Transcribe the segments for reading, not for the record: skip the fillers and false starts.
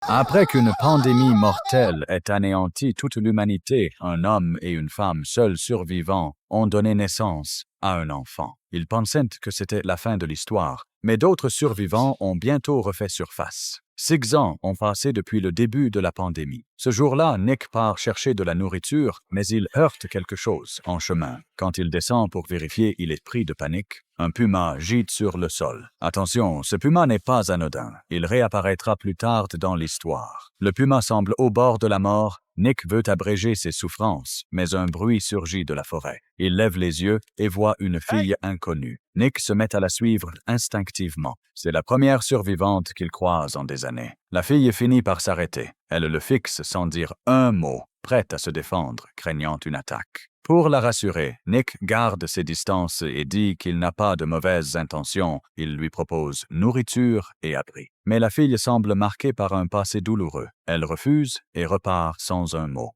Après qu'une pandémie mortelle ait anéanti toute l'humanité, un homme et une femme seuls survivants ont donné naissance à un enfant. Ils pensaient que c'était la fin de l'histoire, mais d'autres survivants ont bientôt refait surface. 6 ans ont passé depuis le début de la pandémie. Ce jour-là, Nick part chercher de la nourriture, mais il heurte quelque chose en chemin. Quand il descend pour vérifier, il est pris de panique. Un puma gîte sur le sol. Attention, ce puma n'est pas anodin. Il réapparaîtra plus tard dans l'histoire. Le puma semble au bord de la mort. Nick veut abréger ses souffrances, mais un bruit surgit de la forêt. Il lève les yeux et voit une fille inconnue. Nick se met à la suivre instinctivement. C'est la première survivante qu'il croise en des années. La fille finit par s'arrêter. Elle le fixe sans dire un mot, prête à se défendre, craignant une attaque. Pour la rassurer, Nick garde ses distances et dit qu'il n'a pas de mauvaises intentions. Il lui propose nourriture et abri. Mais la fille semble marquée par un passé douloureux. Elle refuse et repart sans un mot.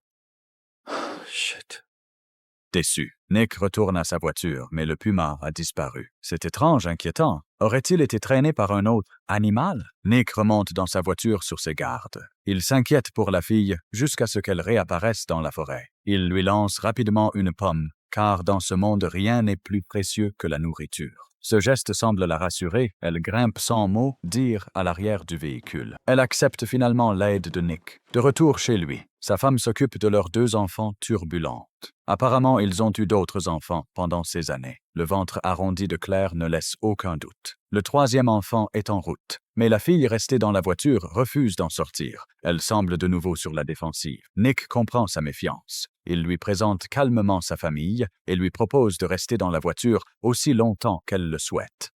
Shit. Déçu, Nick retourne à sa voiture, mais le puma a disparu. C'est étrange, inquiétant. Aurait-il été traîné par un autre animal? Nick remonte dans sa voiture sur ses gardes. Il s'inquiète pour la fille jusqu'à ce qu'elle réapparaisse dans la forêt. Il lui lance rapidement une pomme, car dans ce monde rien n'est plus précieux que la nourriture. Ce geste semble la rassurer. Elle grimpe sans mot, dire à l'arrière du véhicule. Elle accepte finalement l'aide de Nick. De retour chez lui, sa femme s'occupe de leurs 2 enfants turbulentes. Apparemment, ils ont eu d'autres enfants pendant ces années. Le ventre arrondi de Claire ne laisse aucun doute. Le 3e enfant est en route, mais la fille restée dans la voiture refuse d'en sortir. Elle semble de nouveau sur la défensive. Nick comprend sa méfiance. Il lui présente calmement sa famille et lui propose de rester dans la voiture aussi longtemps qu'elle le souhaite.